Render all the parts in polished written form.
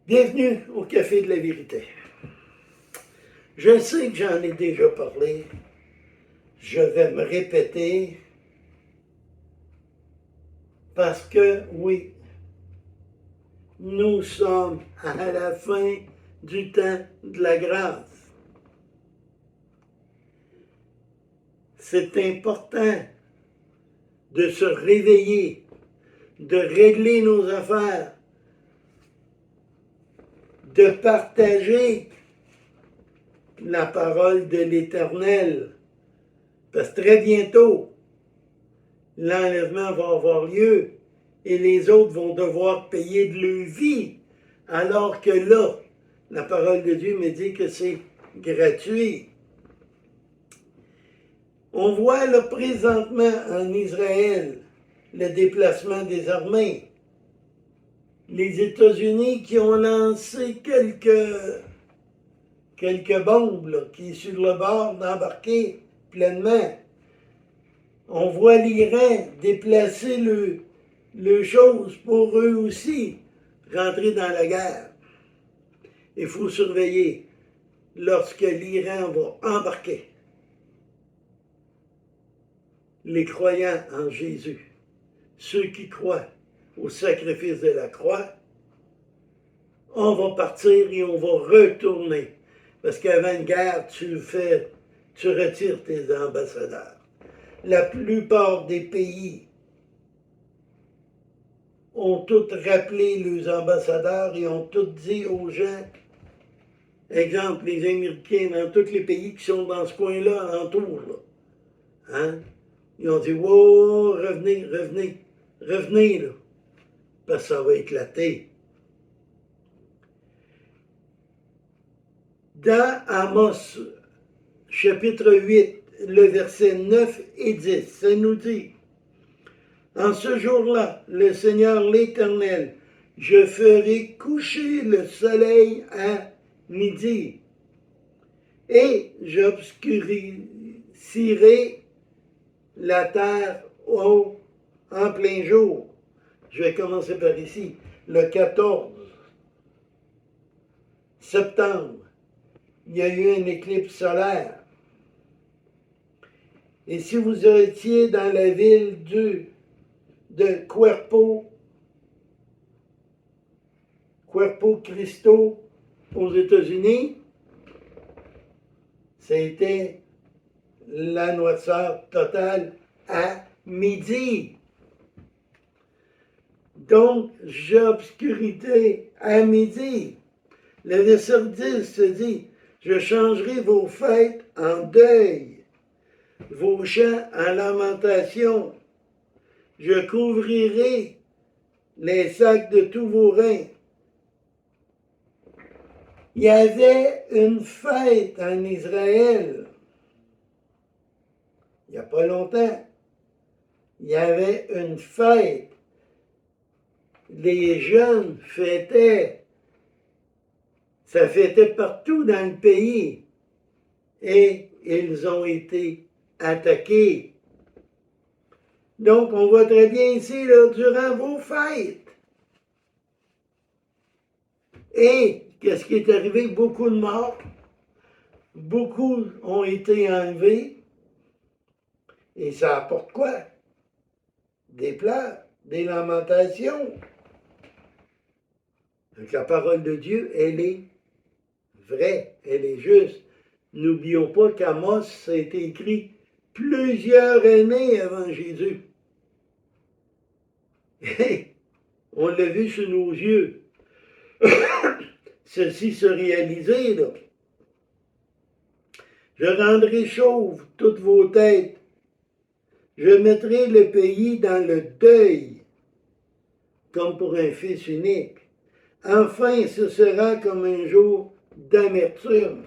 Bienvenue au Café de la Vérité. Je sais que j'en ai déjà parlé. Je vais me répéter parce que, oui, nous sommes à la fin du temps de la grâce. C'est important de se réveiller, de régler nos affaires, de partager la parole de l'Éternel. Parce que très bientôt, l'enlèvement va avoir lieu et les autres vont devoir payer de leur vie. Alors que là, la parole de Dieu me dit que c'est gratuit. On voit là présentement en Israël le déplacement des armées. Les États-Unis qui ont lancé quelques bombes là, qui est sur le bord d'embarquer pleinement. On voit l'Iran déplacer le chose pour eux aussi, rentrer dans la guerre. Il faut surveiller lorsque l'Iran va embarquer les croyants en Jésus, ceux qui croient au sacrifice de la croix, on va partir et on va retourner. Parce qu'avant une guerre, tu retires tes ambassadeurs. La plupart des pays ont tous rappelé leurs ambassadeurs et ont tous dit aux gens, exemple, les Américains dans tous les pays qui sont dans ce coin-là, alentour, là, hein? Ils ont dit, wow, revenez, là, parce que ça va éclater. Dans Amos, chapitre 8, le verset 9 et 10, ça nous dit, en ce jour-là, le Seigneur l'Éternel, je ferai coucher le soleil à midi et j'obscurcirai la terre en plein jour. Je vais commencer par ici. Le 14 septembre, il y a eu une éclipse solaire. Et si vous étiez dans la ville de Cuerpo Cristo aux États-Unis, c'était la noirceur totale à midi. Donc, j'obscurité à midi. Le verset 10 se dit, je changerai vos fêtes en deuil, vos chants en lamentation. Je couvrirai les sacs de tous vos reins. Il y avait une fête en Israël, il n'y a pas longtemps. Il y avait une fête. Les jeunes fêtaient. Ça fêtait partout dans le pays. Et ils ont été attaqués. Donc, on voit très bien ici, là, durant vos fêtes. Et qu'est-ce qui est arrivé? Beaucoup de morts. Beaucoup ont été enlevés. Et ça apporte quoi? Des pleurs, des lamentations. Donc la parole de Dieu, elle est vraie, elle est juste. N'oublions pas qu'Amos, ça a été écrit plusieurs années avant Jésus. Et on l'a vu sous nos yeux. Ceci se réalisait, là. Je rendrai chauve toutes vos têtes. Je mettrai le pays dans le deuil, comme pour un fils unique. Enfin, ce sera comme un jour d'amertume.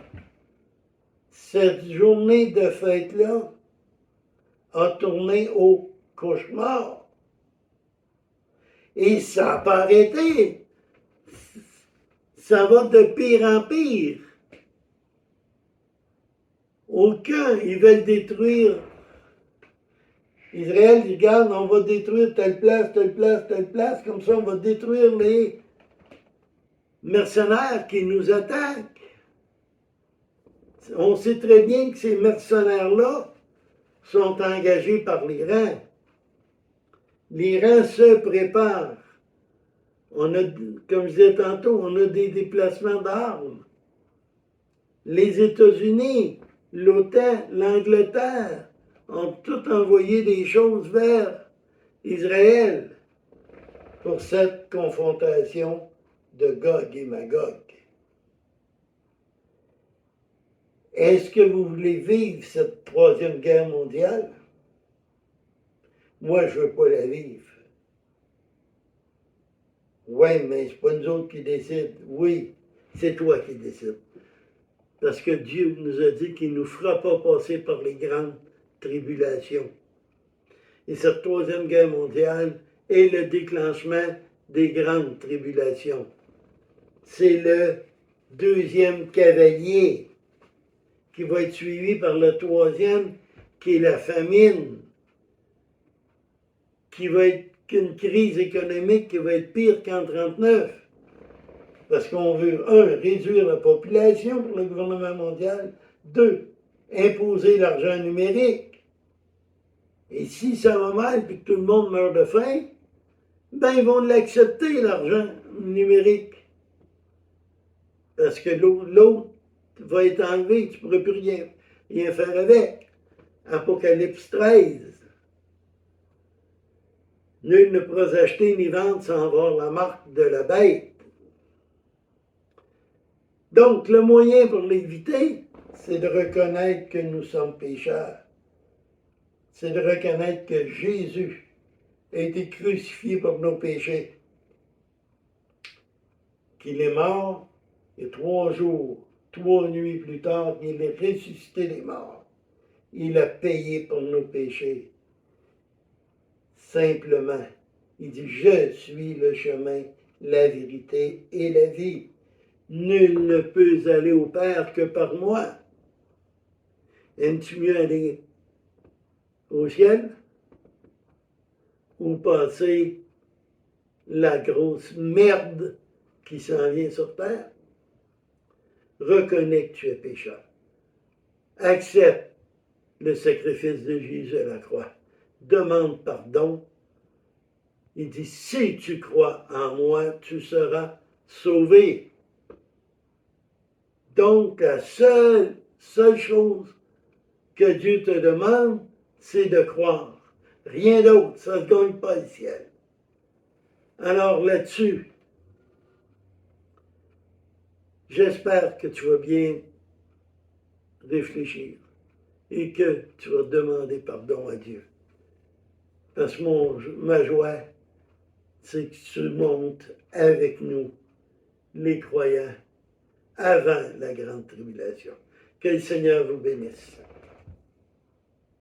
Cette journée de fête-là a tourné au cauchemar. Et ça n'a pas arrêté. Ça va de pire en pire. Aucun, ils veulent détruire. Israël, regarde, on va détruire telle place, comme ça on va détruire mercenaires qui nous attaquent. On sait très bien que ces mercenaires-là sont engagés par l'Iran. L'Iran se prépare. On a, comme je disais tantôt, on a des déplacements d'armes. Les États-Unis, l'OTAN, l'Angleterre ont tout envoyé des choses vers Israël pour cette confrontation de Gog et Magog. Est-ce que vous voulez vivre cette troisième guerre mondiale? Moi, je ne veux pas la vivre. Oui, mais ce n'est pas nous autres qui décident. Oui, c'est toi qui décides. Parce que Dieu nous a dit qu'il ne nous fera pas passer par les grandes tribulations. Et cette troisième guerre mondiale est le déclenchement des grandes tribulations. C'est le deuxième cavalier qui va être suivi par le troisième, qui est la famine, qui va être une crise économique qui va être pire qu'en 1939. Parce qu'on veut, réduire la population pour le gouvernement mondial, 2, imposer l'argent numérique. Et si ça va mal et que tout le monde meurt de faim, ben ils vont l'accepter, l'argent numérique. Parce que l'autre va être enlevé, tu ne pourras plus rien faire avec. Apocalypse 13. Nul ne pourra acheter ni vendre sans avoir la marque de la bête. Donc, le moyen pour l'éviter, c'est de reconnaître que nous sommes pécheurs. C'est de reconnaître que Jésus a été crucifié pour nos péchés. Qu'il est mort et 3 jours, 3 nuits plus tard, il est ressuscité des morts. Il a payé pour nos péchés. Simplement, il dit, je suis le chemin, la vérité et la vie. Nul ne peut aller au Père que par moi. Aimes-tu mieux aller au ciel ou passer la grosse merde qui s'en vient sur terre? Reconnais que tu es pécheur. Accepte le sacrifice de Jésus à la croix. Demande pardon. Il dit, si tu crois en moi, tu seras sauvé. Donc, la seule chose que Dieu te demande, c'est de croire. Rien d'autre, ça ne gagne pas le ciel. Alors là-dessus, j'espère que tu vas bien réfléchir et que tu vas demander pardon à Dieu. Parce que ma joie, c'est que tu montes avec nous, les croyants, avant la grande tribulation. Que le Seigneur vous bénisse.